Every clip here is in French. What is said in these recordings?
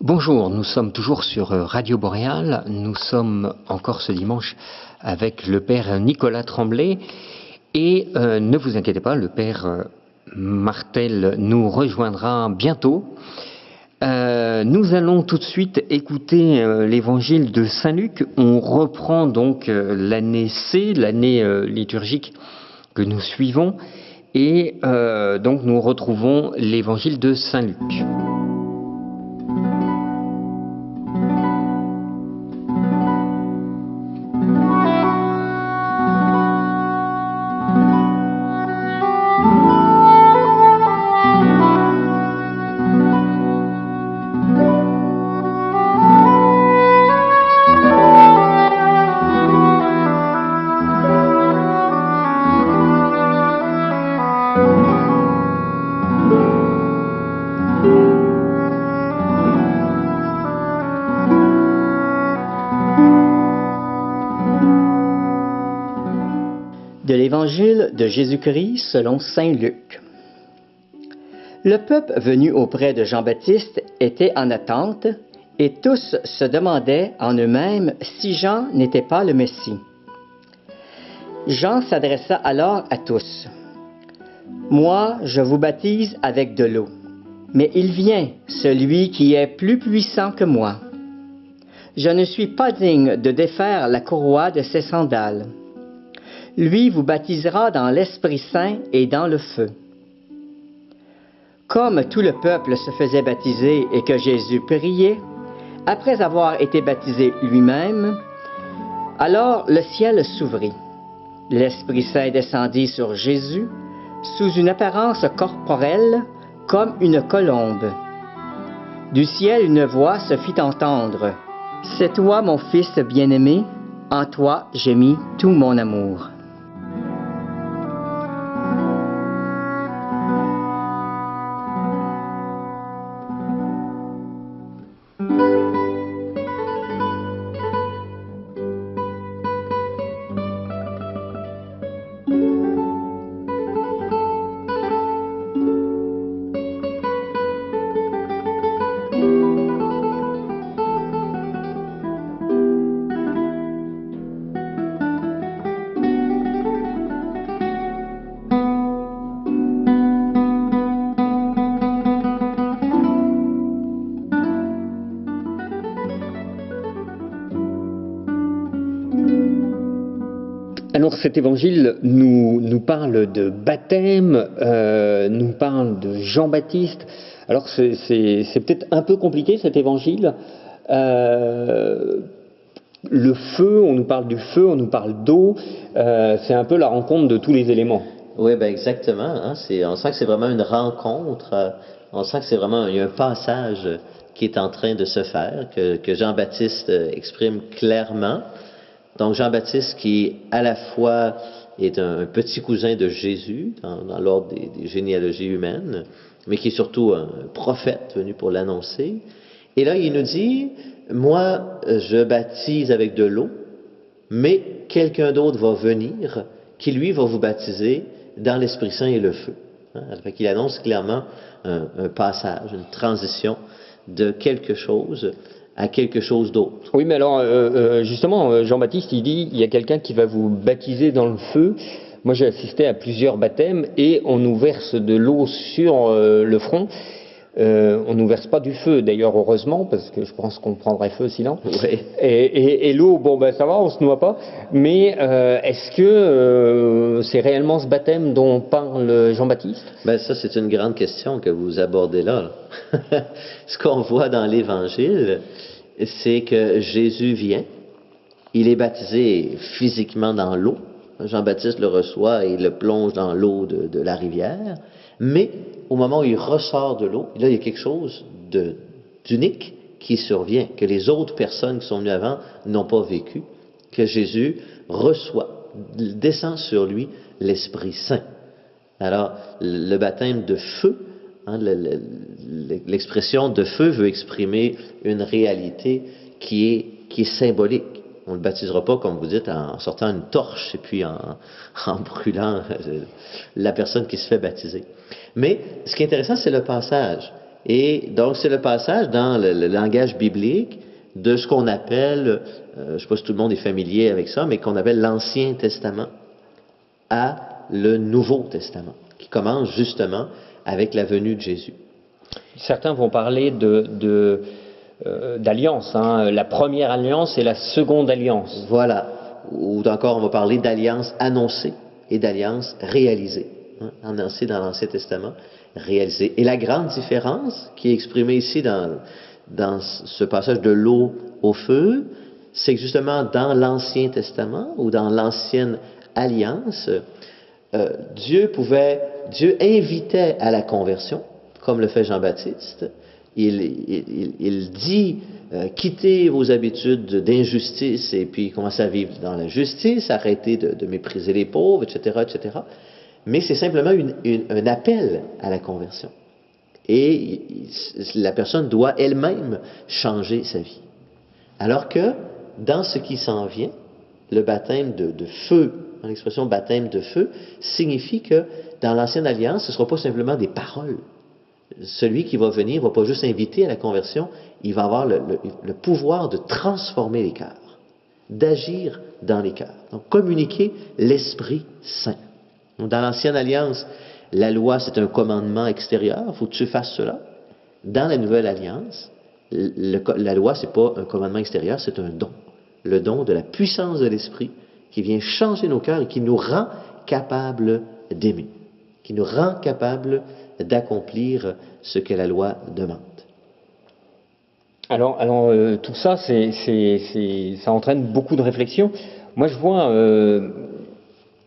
Bonjour, nous sommes toujours sur Radio Boréal. Nous sommes encore ce dimanche avec le Père Nicolas Tremblay. Et ne vous inquiétez pas, le Père Martel nous rejoindra bientôt. Nous allons tout de suite écouter l'évangile de Saint Luc. On reprend donc l'année C, l'année liturgique que nous suivons. Et donc nous retrouvons l'évangile de Saint Luc. De l'Évangile de Jésus-Christ selon saint Luc. Le peuple venu auprès de Jean-Baptiste était en attente, et tous se demandaient en eux-mêmes si Jean n'était pas le Messie. Jean s'adressa alors à tous. « Moi, je vous baptise avec de l'eau, mais il vient, celui qui est plus puissant que moi. Je ne suis pas digne de défaire la courroie de ses sandales. Lui vous baptisera dans l'Esprit Saint et dans le feu. » Comme tout le peuple se faisait baptiser et que Jésus priait, après avoir été baptisé lui-même, alors le ciel s'ouvrit. L'Esprit Saint descendit sur Jésus sous une apparence corporelle comme une colombe. Du ciel une voix se fit entendre. « C'est toi mon Fils bien-aimé, en toi j'ai mis tout mon amour. » Alors cet évangile nous parle de baptême, nous parle de Jean-Baptiste. Alors c'est peut-être un peu compliqué cet évangile. Le feu, on nous parle du feu, on nous parle d'eau. C'est un peu la rencontre de tous les éléments. Oui, ben exactement. Hein, on sent que c'est vraiment une rencontre. On sent que c'est vraiment il y a un passage qui est en train de se faire, que Jean-Baptiste exprime clairement. Donc Jean-Baptiste qui à la fois est un petit cousin de Jésus dans l'ordre des généalogies humaines, mais qui est surtout un prophète venu pour l'annoncer. Et là il nous dit, moi je baptise avec de l'eau, mais quelqu'un d'autre va venir qui lui va vous baptiser dans l'Esprit Saint et le feu. Fait qu'il annonce clairement un passage, une transition de quelque chose à quelque chose d'autre. Oui, mais alors, justement, Jean-Baptiste, il dit, il y a quelqu'un qui va vous baptiser dans le feu. Moi, j'ai assisté à plusieurs baptêmes et on nous verse de l'eau sur le front. On nous verse pas du feu, d'ailleurs, heureusement, parce que je pense qu'on prendrait feu sinon. Oui. Et l'eau, bon, ben ça va, on se noie pas. Mais est-ce que c'est réellement ce baptême dont parle Jean-Baptiste? Ben ça, c'est une grande question que vous abordez là. Ce qu'on voit dans l'Évangile, c'est que Jésus vient, il est baptisé physiquement dans l'eau. Jean-Baptiste le reçoit et le plonge dans l'eau de la rivière. Mais au moment où il ressort de l'eau, là, il y a quelque chose d'unique qui survient, que les autres personnes qui sont venues avant n'ont pas vécu, que Jésus reçoit, descend sur lui l'Esprit Saint. Alors, le baptême de feu, l'expression de feu veut exprimer une réalité qui est symbolique. On ne le baptisera pas, comme vous dites, en sortant une torche et puis en brûlant la personne qui se fait baptiser. Mais ce qui est intéressant, c'est le passage. Et donc, c'est le passage dans le langage biblique de ce qu'on appelle, je ne sais pas si tout le monde est familier avec ça, mais qu'on appelle l'Ancien Testament à le Nouveau Testament, qui commence justement avec la venue de Jésus. Certains vont parler d'alliance, hein, la première alliance et la seconde alliance. Voilà. Ou encore, on va parler d'alliance annoncée et d'alliance réalisée. Hein, annoncée dans l'Ancien Testament, réalisée. Et la grande différence qui est exprimée ici dans ce passage de l'eau au feu, c'est que justement dans l'Ancien Testament ou dans l'Ancienne Alliance, Dieu invitait à la conversion, comme le fait Jean-Baptiste. Il dit quittez vos habitudes d'injustice et puis commencez à vivre dans la justice, arrêtez de mépriser les pauvres, etc., etc. Mais c'est simplement un appel à la conversion. Et la personne doit elle-même changer sa vie. Alors que dans ce qui s'en vient, le baptême de feu, l'expression baptême de feu, signifie que dans l'Ancienne Alliance, ce ne sera pas simplement des paroles. Celui qui va venir ne va pas juste inviter à la conversion, il va avoir le pouvoir de transformer les cœurs, d'agir dans les cœurs. Donc, communiquer l'Esprit Saint. Donc, dans l'Ancienne Alliance, la loi, c'est un commandement extérieur, il faut que tu fasses cela. Dans la Nouvelle Alliance, la loi, ce n'est pas un commandement extérieur, c'est un don. Le don de la puissance de l'Esprit qui vient changer nos cœurs et qui nous rend capables d'aimer, qui nous rend capables d'accomplir ce que la loi demande. Alors tout ça, ça entraîne beaucoup de réflexions. Moi, je vois,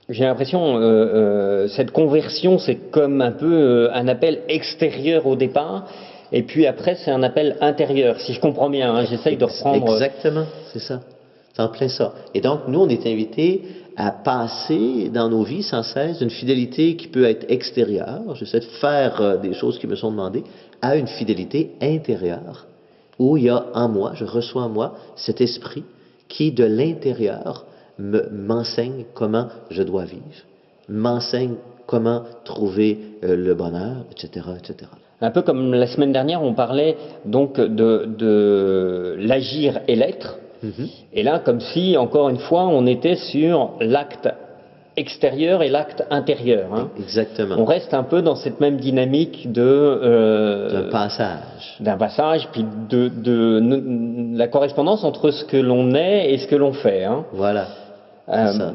j'ai l'impression, cette conversion, c'est comme un peu un appel extérieur au départ, et puis après, c'est un appel intérieur. Si je comprends bien, hein, j'essaye de reprendre. Exactement, c'est ça. C'est en plein ça. Et donc, nous, on est invités à passer dans nos vies sans cesse d'une fidélité qui peut être extérieure, j'essaie de faire des choses qui me sont demandées, à une fidélité intérieure, où il y a en moi, je reçois en moi cet esprit qui, de l'intérieur, m'enseigne comment je dois vivre, m'enseigne comment trouver le bonheur, etc., etc. Un peu comme la semaine dernière, on parlait donc de l'agir et l'être. Et là, comme si, encore une fois, on était sur l'acte extérieur et l'acte intérieur. Hein. Exactement. On reste un peu dans cette même dynamique d'un passage, puis de la correspondance entre ce que l'on est et ce que l'on fait. Hein. Voilà. Ça.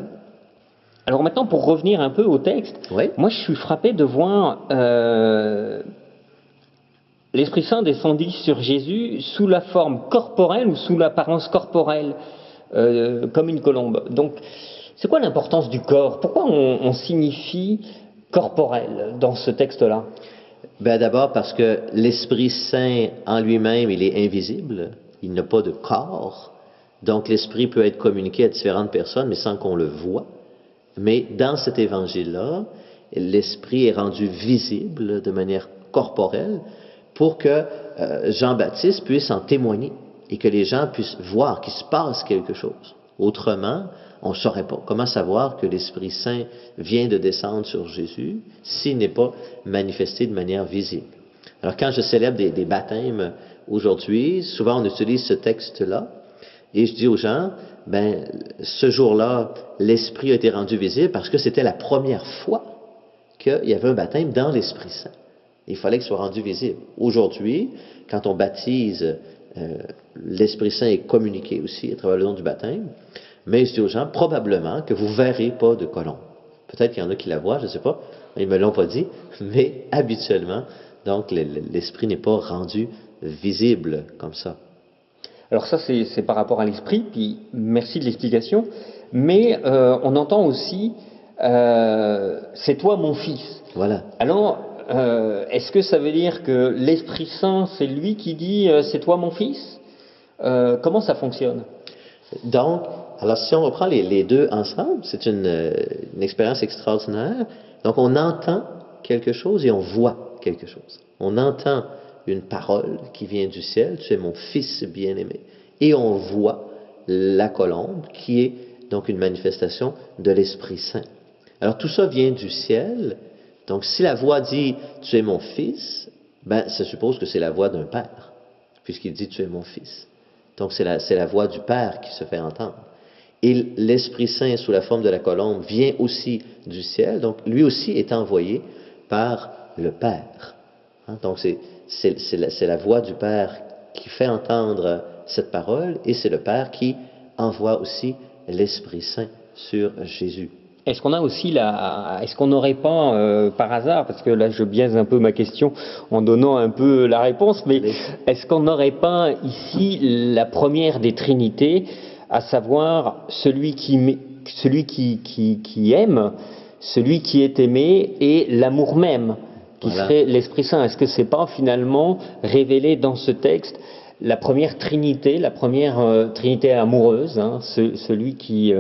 Alors maintenant, pour revenir un peu au texte, oui. Moi je suis frappé de voir l'Esprit Saint descendit sur Jésus sous la forme corporelle ou sous l'apparence corporelle, comme une colombe. Donc, c'est quoi l'importance du corps? Pourquoi on signifie corporel dans ce texte-là? Ben d'abord parce que l'Esprit Saint en lui-même, il est invisible, il n'a pas de corps, donc l'Esprit peut être communiqué à différentes personnes, mais sans qu'on le voie. Mais dans cet évangile-là, l'Esprit est rendu visible de manière corporelle, pour que Jean-Baptiste puisse en témoigner et que les gens puissent voir qu'il se passe quelque chose. Autrement, on ne saurait pas. Comment savoir que l'Esprit Saint vient de descendre sur Jésus s'il n'est pas manifesté de manière visible? Alors, quand je célèbre des baptêmes aujourd'hui, souvent on utilise ce texte-là et je dis aux gens, ben, ce jour-là, l'Esprit a été rendu visible parce que c'était la première fois qu'il y avait un baptême dans l'Esprit Saint. Il fallait qu'il soit rendu visible. Aujourd'hui, quand on baptise, l'Esprit Saint est communiqué aussi à travers le nom du baptême. Mais je dis aux gens, probablement que vous ne verrez pas de colombe. Peut-être qu'il y en a qui la voient, je ne sais pas. Ils ne me l'ont pas dit. Mais habituellement, donc, l'Esprit n'est pas rendu visible comme ça. Alors ça, c'est par rapport à l'Esprit, puis merci de l'explication. Mais on entend aussi, c'est toi mon fils. Voilà. Alors, est-ce que ça veut dire que l'Esprit Saint, c'est lui qui dit c'est toi mon fils? Comment ça fonctionne? Donc, alors si on reprend les deux ensemble, c'est une expérience extraordinaire. Donc, on entend quelque chose et on voit quelque chose. On entend une parole qui vient du ciel, tu es mon fils bien-aimé. Et on voit la colombe qui est donc une manifestation de l'Esprit Saint. Alors, tout ça vient du ciel. Donc, si la voix dit « tu es mon fils », ben, ça suppose que c'est la voix d'un père, puisqu'il dit « Tu es mon fils ». Donc, c'est la voix du Père qui se fait entendre. Et l'Esprit Saint, sous la forme de la colombe, vient aussi du ciel, donc lui aussi est envoyé par le Père. Hein, donc, c'est la voix du Père qui fait entendre cette parole, et c'est le Père qui envoie aussi l'Esprit Saint sur Jésus. Est-ce qu'on a aussi est-ce qu'on n'aurait pas, par hasard, parce que là je biaise un peu ma question en donnant un peu la réponse, mais est-ce qu'on n'aurait pas ici la première des Trinités, à savoir celui qui aime, celui qui est aimé et l'amour même, qui serait l'Esprit Saint? Est-ce que c'est pas finalement révélé dans ce texte la première Trinité, la première Trinité amoureuse, hein, celui qui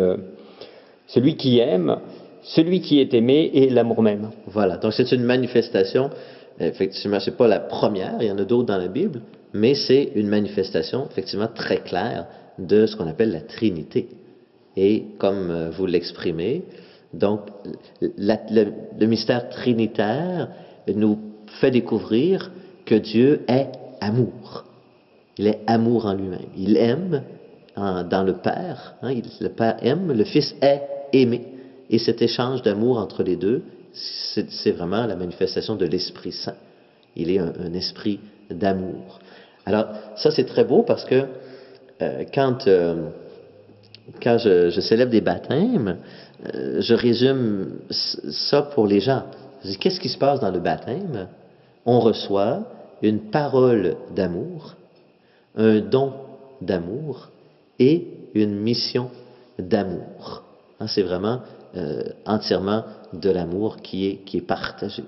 aime, celui qui est aimé et l'amour même. Voilà, donc c'est une manifestation, effectivement, c'est pas la première, il y en a d'autres dans la Bible, mais c'est une manifestation, effectivement, très claire de ce qu'on appelle la Trinité. Et comme vous l'exprimez, donc le mystère trinitaire nous fait découvrir que Dieu est amour. Il est amour en lui-même. Il aime dans le Père, hein, le Père aime, le Fils est aimé. Et cet échange d'amour entre les deux, c'est vraiment la manifestation de l'Esprit Saint. Il est un esprit d'amour. Alors, ça c'est très beau parce que quand je célèbre des baptêmes, je résume ça pour les gens. Je dis, qu'est-ce qui se passe dans le baptême? On reçoit une parole d'amour, un don d'amour et une mission d'amour. Hein, c'est vraiment entièrement de l'amour qui est partagé.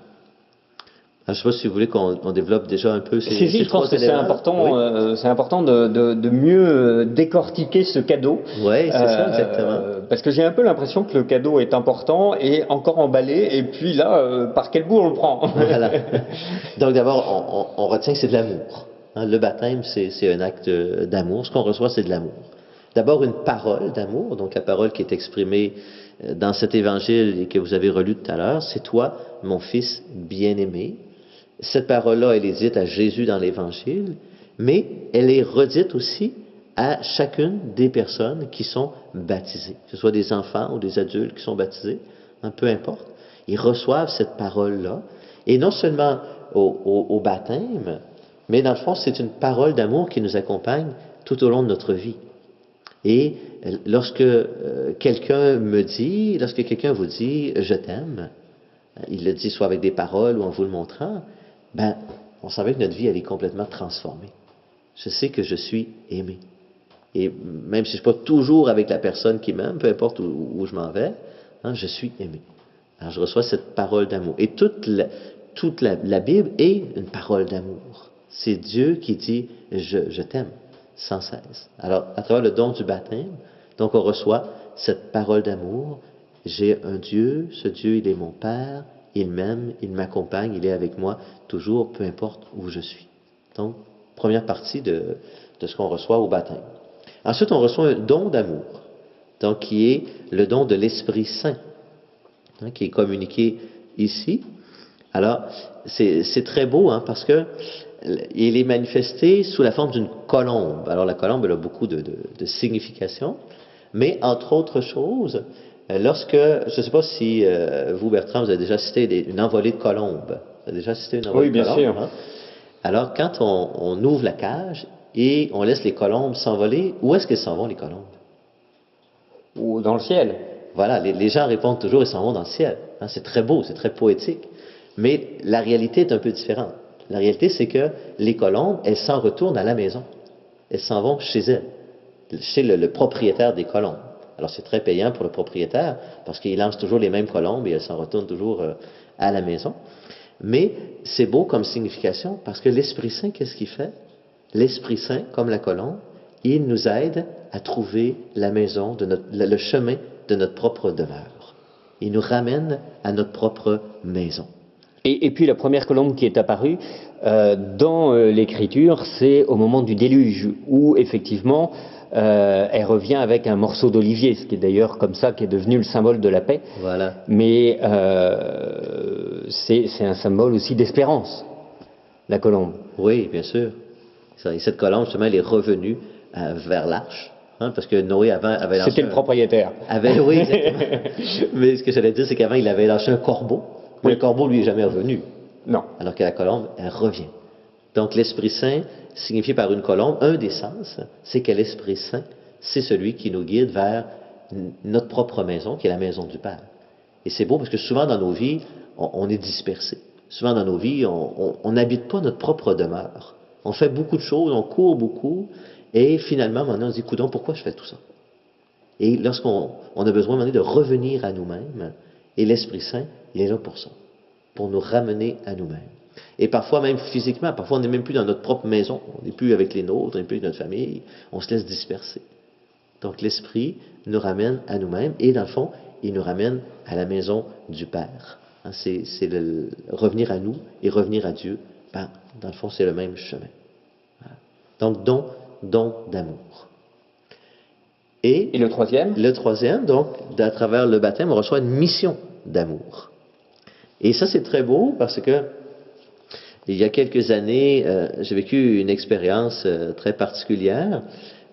Alors, je ne sais pas si vous voulez qu'on développe déjà un peu ces je pense que c'est important, oui. C'est important de mieux décortiquer ce cadeau. Oui, c'est ça, exactement. Parce que j'ai un peu l'impression que le cadeau est important et encore emballé, et puis là, par quel bout on le prend? Voilà. Donc d'abord, on retient que c'est de l'amour. Hein, le baptême, c'est un acte d'amour. Ce qu'on reçoit, c'est de l'amour. D'abord, une parole d'amour, donc la parole qui est exprimée dans cet évangile et que vous avez relu tout à l'heure, c'est toi, mon fils bien-aimé. Cette parole-là, elle est dite à Jésus dans l'évangile, mais elle est redite aussi à chacune des personnes qui sont baptisées, que ce soit des enfants ou des adultes qui sont baptisés, hein, peu importe. Ils reçoivent cette parole-là, et non seulement au baptême, mais dans le fond, c'est une parole d'amour qui nous accompagne tout au long de notre vie. Et lorsque quelqu'un vous dit « je t'aime », il le dit soit avec des paroles ou en vous le montrant, ben, on sent bien que notre vie, elle est complètement transformée. Je sais que je suis aimé. Et même si je ne suis pas toujours avec la personne qui m'aime, peu importe où je m'en vais, hein, je suis aimé. Alors, je reçois cette parole d'amour. Et toute la Bible est une parole d'amour. C'est Dieu qui dit « je t'aime » sans cesse. Alors, à travers le don du baptême, donc on reçoit cette parole d'amour. J'ai un Dieu, ce Dieu, il est mon Père, il m'aime, il m'accompagne, il est avec moi toujours, peu importe où je suis. Donc, première partie de ce qu'on reçoit au baptême. Ensuite, on reçoit un don d'amour, donc qui est le don de l'Esprit Saint, hein, qui est communiqué ici. Alors, c'est très beau, hein, parce que il est manifesté sous la forme d'une colombe. Alors, la colombe, elle a beaucoup de significations, mais entre autres choses, lorsque, je ne sais pas si vous, Bertrand, vous avez déjà assisté une envolée de colombes. Vous avez déjà assisté à une envolée de colombes? Oui, bien sûr. Hein? Alors, quand on ouvre la cage et on laisse les colombes s'envoler, où est-ce qu'elles s'en vont, les colombes? Ou dans le ciel. Voilà, les gens répondent toujours, ils s'en vont dans le ciel. Hein, c'est très beau, c'est très poétique. Mais la réalité est un peu différente. La réalité, c'est que les colombes, elles s'en retournent à la maison. Elles s'en vont chez elles, chez le propriétaire des colombes. Alors, c'est très payant pour le propriétaire, parce qu'il lance toujours les mêmes colombes et elles s'en retournent toujours à la maison. Mais c'est beau comme signification, parce que l'Esprit Saint, qu'est-ce qu'il fait? L'Esprit Saint, comme la colombe, il nous aide à trouver la maison, le chemin de notre propre demeure. Il nous ramène à notre propre maison. Et puis la première colombe qui est apparue dans l'Écriture, c'est au moment du déluge, où effectivement elle revient avec un morceau d'olivier, ce qui est d'ailleurs comme ça qui est devenu le symbole de la paix. Voilà. Mais c'est un symbole aussi d'espérance. la colombe. Oui, bien sûr. Et cette colombe, justement, elle est revenue vers l'arche, hein, parce que Noé avant avait lâché C'était le propriétaire. oui, exactement. Mais ce que j'allais dire, c'est qu'avant, il avait lâché un corbeau, mais le corbeau, lui, est jamais revenu. Non. Alors que la colombe, elle revient. Donc, l'Esprit Saint, signifié par une colombe, un des sens, c'est que l'Esprit Saint, c'est celui qui nous guide vers notre propre maison, qui est la maison du Père. Et c'est beau parce que souvent dans nos vies, on est dispersé. Souvent dans nos vies, on n'habite pas notre propre demeure. On fait beaucoup de choses, on court beaucoup, et finalement, maintenant, on se dit, coudonc, pourquoi je fais tout ça? Et lorsqu'on a besoin maintenant de revenir à nous-mêmes, et l'Esprit Saint, il est là pour ça, pour nous ramener à nous-mêmes. Et parfois même physiquement, parfois on n'est même plus dans notre propre maison, on n'est plus avec les nôtres, on n'est plus avec notre famille, on se laisse disperser. Donc l'Esprit nous ramène à nous-mêmes, et dans le fond, il nous ramène à la maison du Père. Hein, c'est revenir à nous et revenir à Dieu. Dans le fond, c'est le même chemin. Voilà. Donc, don d'amour. Et le troisième? Le troisième, donc, à travers le baptême, on reçoit une mission d'amour. Et ça, c'est très beau parce que il y a quelques années, j'ai vécu une expérience très particulière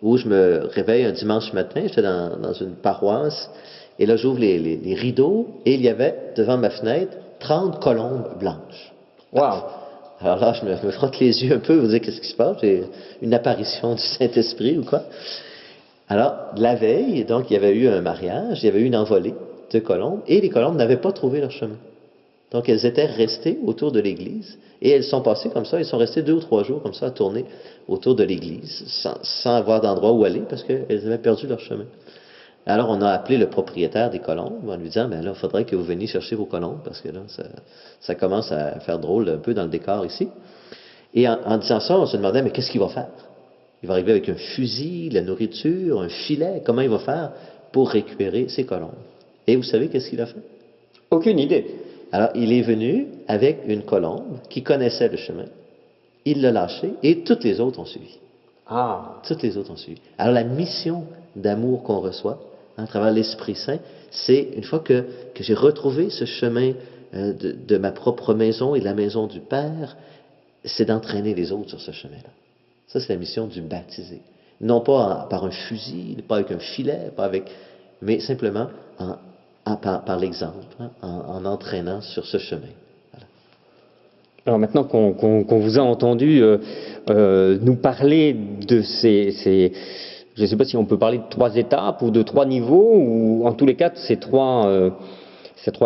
où je me réveille un dimanche matin, j'étais dans une paroisse, et là, j'ouvre les rideaux, et il y avait, devant ma fenêtre, 30 colombes blanches. Wow! Alors là, je me frotte les yeux un peu, vous dire qu'est-ce qui se passe? J'ai une apparition du Saint-Esprit ou quoi? Alors, la veille, donc, il y avait eu un mariage, il y avait eu une envolée de colombes, et les colombes n'avaient pas trouvé leur chemin. Donc, elles étaient restées autour de l'église, et elles sont passées comme ça, elles sont restées 2 ou 3 jours comme ça à tourner autour de l'église, sans avoir d'endroit où aller, parce qu'elles avaient perdu leur chemin. Alors, on a appelé le propriétaire des colombes en lui disant, ben là, il faudrait que vous veniez chercher vos colombes, parce que là, ça commence à faire drôle un peu dans le décor ici. Et en disant ça, on se demandait, mais qu'est-ce qu'il va faire? Il va arriver avec un fusil, la nourriture, un filet, comment il va faire pour récupérer ses colombes? Et vous savez qu'est-ce qu'il a fait? Aucune idée. Alors, il est venu avec une colombe qui connaissait le chemin, il l'a lâchée, et toutes les autres ont suivi. Ah! Toutes les autres ont suivi. Alors, la mission d'amour qu'on reçoit, à travers l'Esprit Saint, c'est une fois que j'ai retrouvé ce chemin de ma propre maison et de la maison du Père, c'est d'entraîner les autres sur ce chemin-là. Ça, c'est la mission du baptisé. Non pas par un fusil, pas avec un filet, mais simplement par l'exemple, hein, en entraînant sur ce chemin. Voilà. Alors maintenant qu'on vous a entendu nous parler de ces je ne sais pas si on peut parler de 3 étapes ou de 3 niveaux, ou en tous les cas de ces trois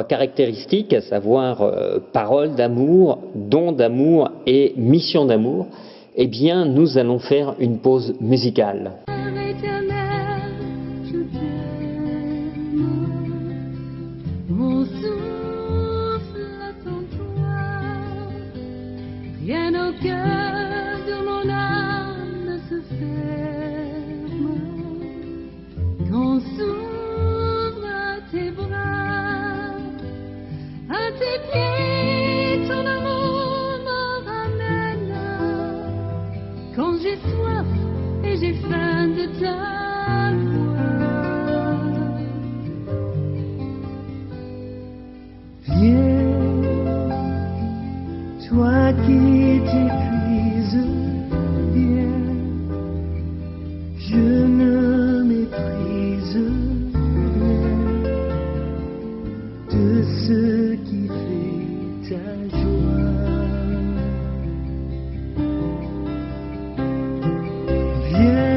caractéristiques, à savoir parole d'amour, don d'amour et mission d'amour, eh bien nous allons faire une pause musicale. Mon souffle attend toi, rien au cœur de mon âme ne se ferme, qu'on s'ouvre à tes bras, à tes pieds, ton amour me ramène, quand j'ai soif et j'ai faim de ta voix. Viens, toi qui t'épuises, viens, je me méprise rien de ce qui fait ta joie. Viens,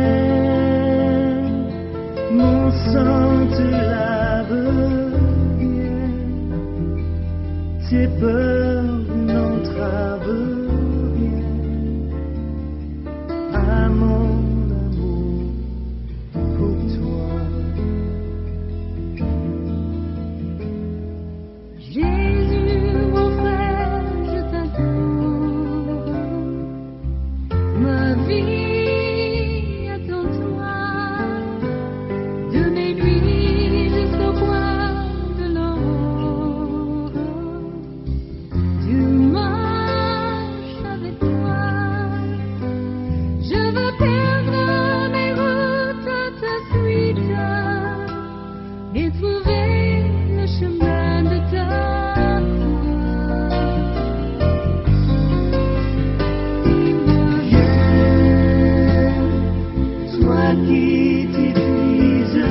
qui t'épuises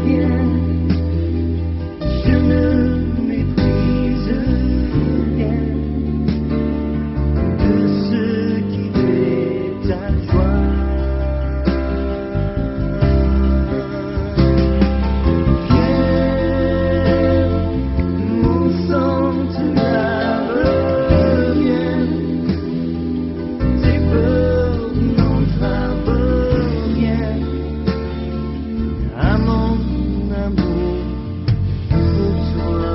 bien, je ne méprise rien de ce qui fait ta joie. Mon sang te lave bien, tes peurs n'entravent rien à mon amour pour toi.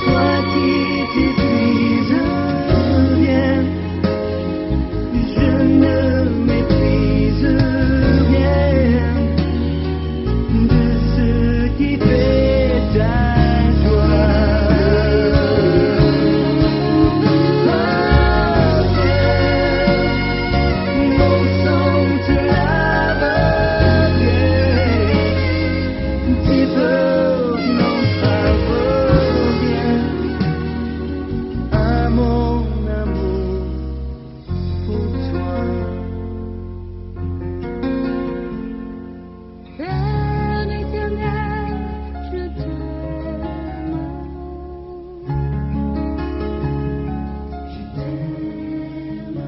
Toi qui t'épuises bien, je ne méprise rien de ce qui fait ta joie. Mon sang te lave bien, tes peurs n'entravent rien à mon amour pour toi. Père éternel, je t'aime. Je t'aime.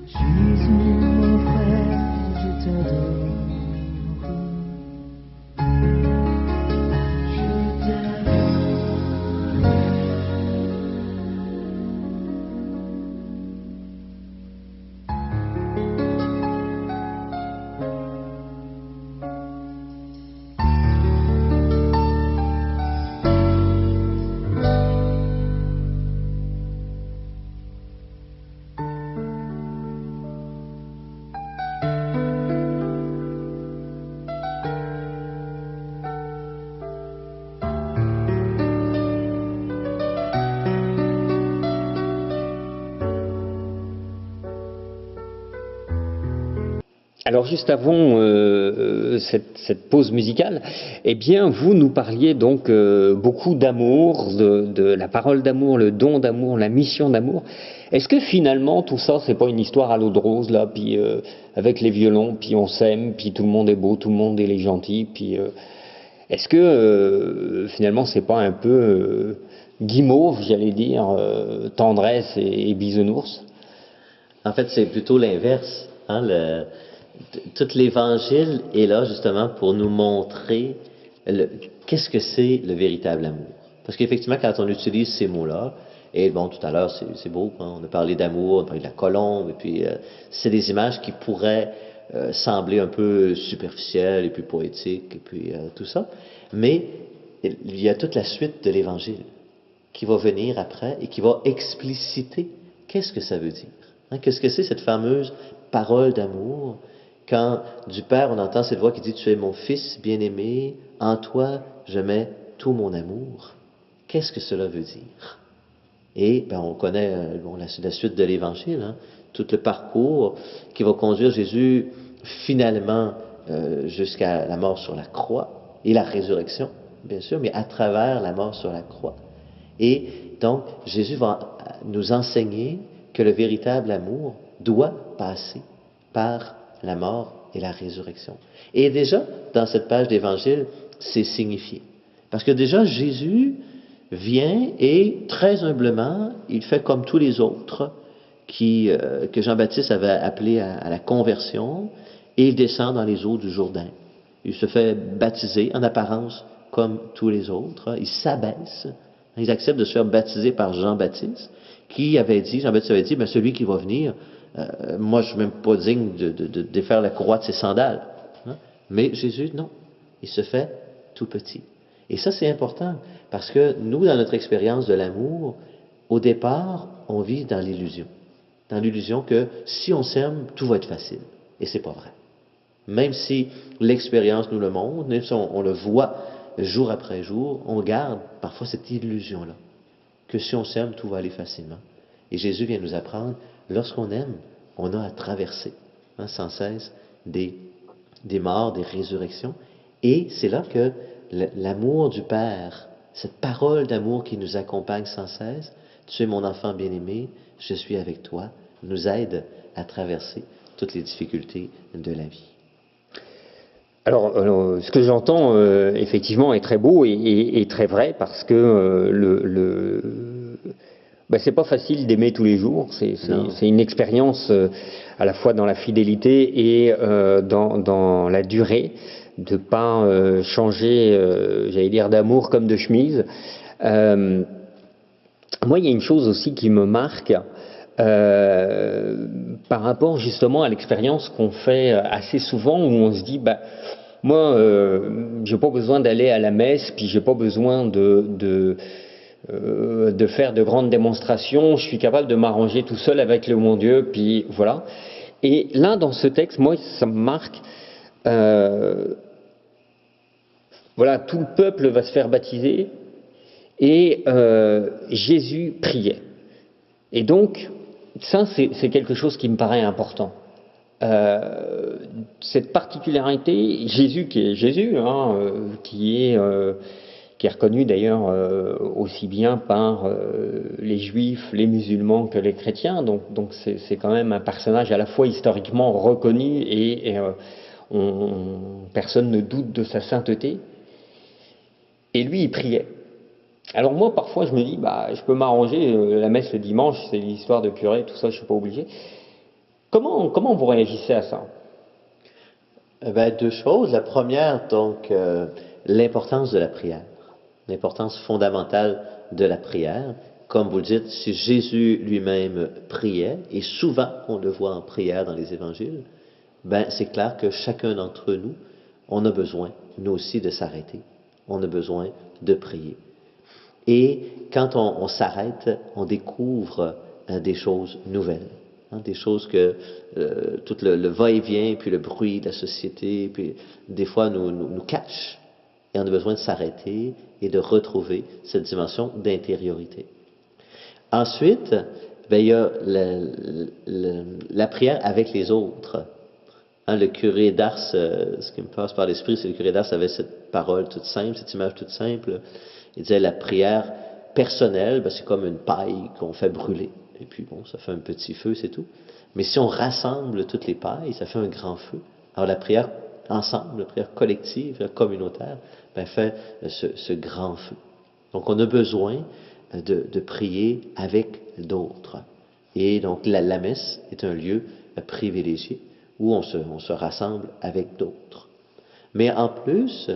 Jésus, mon frère, je t'adore. Je t'adore. Alors juste avant cette pause musicale, eh bien vous nous parliez donc beaucoup d'amour, de la parole d'amour, le don d'amour, la mission d'amour. Est-ce que finalement tout ça c'est pas une histoire à l'eau de rose là, puis avec les violons, puis on s'aime, puis tout le monde est beau, tout le monde est gentil, puis est-ce que finalement c'est pas un peu guimauve, j'allais dire, tendresse et bisounours? En fait, c'est plutôt l'inverse. Hein, tout l'Évangile est là justement pour nous montrer qu'est-ce que c'est le véritable amour. Parce qu'effectivement, quand on utilise ces mots-là, et bon, tout à l'heure, c'est beau, hein, on a parlé d'amour, on a parlé de la colombe, et puis c'est des images qui pourraient sembler un peu superficielles, et puis poétiques, et puis tout ça. Mais il y a toute la suite de l'Évangile qui va venir après et qui va expliciter qu'est-ce que ça veut dire. Hein, qu'est-ce que c'est cette fameuse parole d'amour? Quand du Père, on entend cette voix qui dit « Tu es mon Fils bien-aimé, en toi je mets tout mon amour ». Qu'est-ce que cela veut dire? Et ben, on connaît la suite de l'Évangile, hein, tout le parcours qui va conduire Jésus finalement jusqu'à la mort sur la croix et la résurrection, bien sûr, mais à travers la mort sur la croix. Et donc, Jésus va nous enseigner que le véritable amour doit passer par la mort et la résurrection. Et déjà, dans cette page d'Évangile, c'est signifié. Parce que déjà, Jésus vient et, très humblement, il fait comme tous les autres que Jean-Baptiste avait appelé à la conversion, et il descend dans les eaux du Jourdain. Il se fait baptiser, en apparence, comme tous les autres. Il s'abaisse. Ils acceptent de se faire baptiser par Jean-Baptiste, Jean-Baptiste avait dit, ben, celui qui va venir, moi je ne suis même pas digne de défaire la courroie de ses sandales. Hein? Mais Jésus, non. Il se fait tout petit. Et ça, c'est important, parce que nous, dans notre expérience de l'amour, au départ, on vit dans l'illusion. Dans l'illusion que si on s'aime, tout va être facile. Et c'est pas vrai. Même si l'expérience nous le montre, même si on le voit jour après jour, on garde parfois cette illusion-là, que si on s'aime, tout va aller facilement. Et Jésus vient nous apprendre, lorsqu'on aime, on a à traverser sans cesse des morts, des résurrections. Et c'est là que l'amour du Père, cette parole d'amour qui nous accompagne sans cesse, tu es mon enfant bien-aimé, je suis avec toi, nous aide à traverser toutes les difficultés de la vie. Alors, ce que j'entends, effectivement, est très beau et très vrai, parce que c'est pas facile d'aimer tous les jours. C'est une expérience à la fois dans la fidélité et dans la durée, de pas changer, j'allais dire, d'amour comme de chemise. Moi, il y a une chose aussi qui me marque par rapport justement à l'expérience qu'on fait assez souvent, où on se dit, moi, j'ai pas besoin d'aller à la messe, puis j'ai pas besoin de faire de grandes démonstrations, je suis capable de m'arranger tout seul avec le mon Dieu, puis voilà. Et là, dans ce texte, moi, ça me marque, voilà, tout le peuple va se faire baptiser, et Jésus priait. Et donc, ça, c'est quelque chose qui me paraît important. Cette particularité, Jésus qui est Jésus, qui est reconnu d'ailleurs aussi bien par les juifs, les musulmans que les chrétiens, donc c'est quand même un personnage à la fois historiquement reconnu et personne ne doute de sa sainteté. Et lui, il priait. Alors moi, parfois, je me dis, je peux m'arranger, la messe le dimanche, c'est l'histoire de curé, tout ça, je suis pas obligé. Comment vous réagissez à ça? Deux choses. La première, donc, l'importance de la prière, l'importance fondamentale de la prière. Comme vous le dites, si Jésus lui-même priait, et souvent on le voit en prière dans les évangiles, c'est clair que chacun d'entre nous, on a besoin, nous aussi, de s'arrêter. On a besoin de prier. Et quand on s'arrête, on découvre des choses nouvelles. Des choses que tout le va-et-vient, puis le bruit de la société, puis des fois nous cache. Et on a besoin de s'arrêter et de retrouver cette dimension d'intériorité. Ensuite, il y a la prière avec les autres. Le curé d'Ars, ce qui me passe par l'esprit, c'est que le curé d'Ars avait cette parole toute simple, cette image toute simple. Il disait la prière personnelle, c'est comme une paille qu'on fait brûler. Et puis ça fait un petit feu, c'est tout. Mais si on rassemble toutes les pailles, ça fait un grand feu. Alors la prière ensemble, la prière collective, la communautaire, fait ce grand feu. Donc on a besoin de prier avec d'autres. Et donc la messe est un lieu privilégié où on se rassemble avec d'autres. Mais en plus,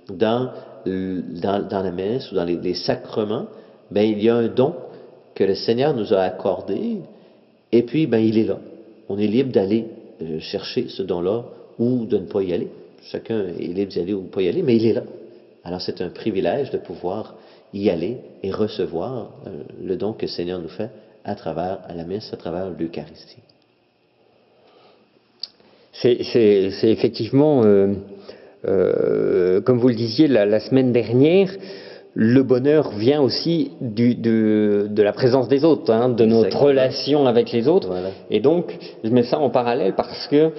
dans la messe ou dans les sacrements, il y a un don que le Seigneur nous a accordé, et puis il est là. On est libre d'aller chercher ce don-là ou de ne pas y aller. Chacun est libre d'y aller ou de ne pas y aller, mais il est là. Alors c'est un privilège de pouvoir y aller et recevoir le don que le Seigneur nous fait à travers la messe, à travers l'Eucharistie. C'est effectivement, comme vous le disiez la semaine dernière, le bonheur vient aussi de la présence des autres, de notre relation avec les autres. Voilà. Et donc, je mets ça en parallèle parce que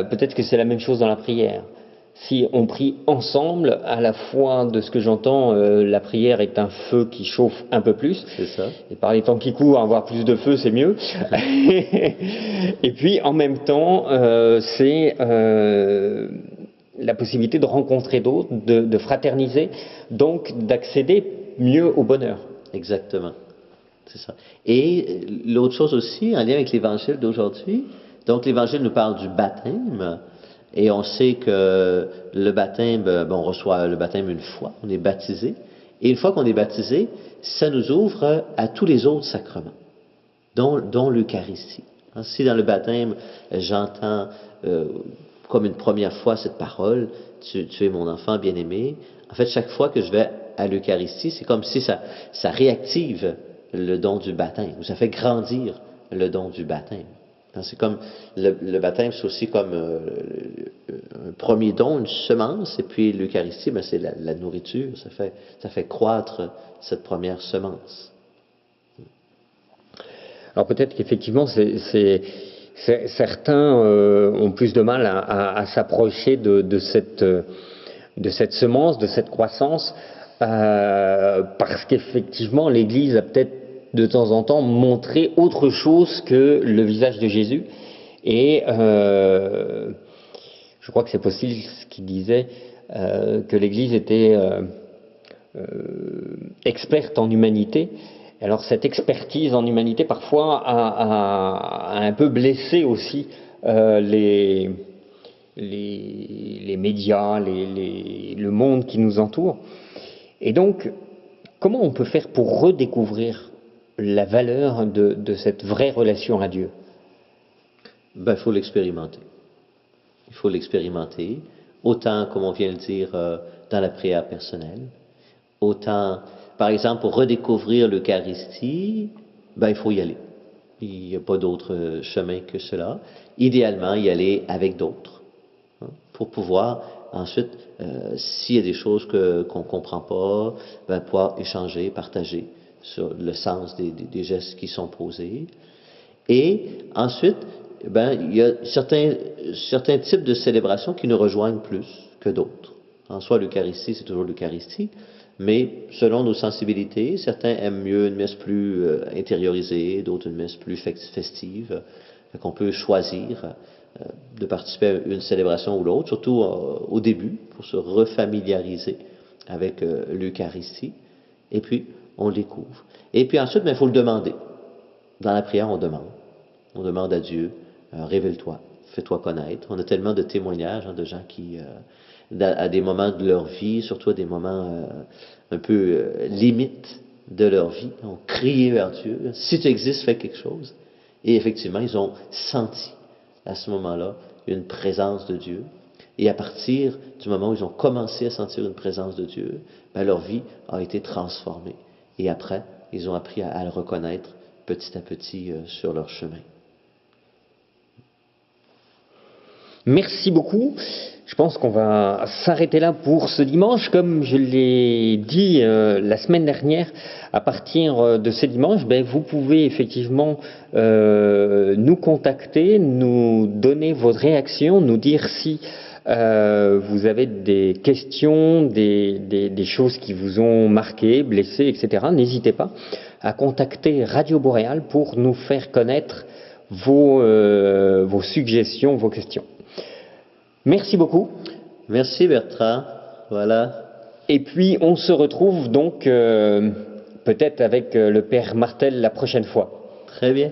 peut-être que c'est la même chose dans la prière. Si on prie ensemble, à la fois de ce que j'entends, la prière est un feu qui chauffe un peu plus. C'est ça. Et par les temps qui courent, avoir plus de feu, c'est mieux. Et puis, en même temps, c'est la possibilité de rencontrer d'autres, de fraterniser, donc d'accéder mieux au bonheur. Exactement. C'est ça. Et l'autre chose aussi, en lien avec l'évangile d'aujourd'hui, donc l'évangile nous parle du baptême, et on sait que le baptême, on reçoit le baptême une fois, on est baptisé, et une fois qu'on est baptisé, ça nous ouvre à tous les autres sacrements, dont l'Eucharistie. Si dans le baptême, j'entends comme une première fois cette parole, tu es mon enfant bien-aimé, en fait, chaque fois que je vais à l'Eucharistie, c'est comme si ça réactive le don du baptême, ou ça fait grandir le don du baptême. C'est comme le baptême, c'est aussi comme un premier don, une semence, et puis l'Eucharistie, ben, c'est la nourriture, ça fait croître cette première semence. Alors peut-être qu'effectivement, certains ont plus de mal à s'approcher de cette semence, de cette croissance, parce qu'effectivement, l'Église a peut-être de temps en temps montré autre chose que le visage de Jésus. Et je crois que c'est possible ce qu'il disait, que l'Église était experte en humanité. Alors cette expertise en humanité parfois a un peu blessé aussi les médias, le monde qui nous entoure. Et donc, comment on peut faire pour redécouvrir la valeur de cette vraie relation à Dieu? Ben, il faut l'expérimenter. Il faut l'expérimenter, autant, comme on vient de le dire, dans la prière personnelle, autant, par exemple, pour redécouvrir l'Eucharistie, ben, il faut y aller. Il n'y a pas d'autre chemin que cela. Idéalement, y aller avec d'autres, hein, pour pouvoir ensuite, s'il y a des choses qu'on ne comprend pas, ben, pouvoir échanger, partager sur le sens des gestes qui sont posés. Et ensuite, ben, il y a certains types de célébrations qui nous rejoignent plus que d'autres. En soi, l'Eucharistie, c'est toujours l'Eucharistie, mais selon nos sensibilités, certains aiment mieux une messe plus intériorisée, d'autres une messe plus festive. Qu'on peut choisir de participer à une célébration ou l'autre, surtout au début, pour se refamiliariser avec l'Eucharistie. Et puis, on le découvre. Et puis ensuite, il faut le demander. Dans la prière, on demande. On demande à Dieu, révèle-toi, fais-toi connaître. On a tellement de témoignages de gens qui, à des moments de leur vie, surtout à des moments un peu limites de leur vie, ont crié vers Dieu. Si tu existes, fais quelque chose. Et effectivement, ils ont senti à ce moment-là une présence de Dieu. Et à partir du moment où ils ont commencé à sentir une présence de Dieu, ben leur vie a été transformée. Et après, ils ont appris à le reconnaître petit à petit sur leur chemin. Merci beaucoup. Je pense qu'on va s'arrêter là pour ce dimanche. Comme je l'ai dit la semaine dernière, à partir de ce dimanche, ben, vous pouvez effectivement nous contacter, nous donner votre réaction, nous dire si vous avez des questions, des choses qui vous ont marqué, blessé, etc. N'hésitez pas à contacter Radio Boréal pour nous faire connaître vos suggestions, vos questions. Merci beaucoup. Merci Bertrand. Voilà. Et puis on se retrouve donc peut-être avec le Père Martel la prochaine fois. Très bien.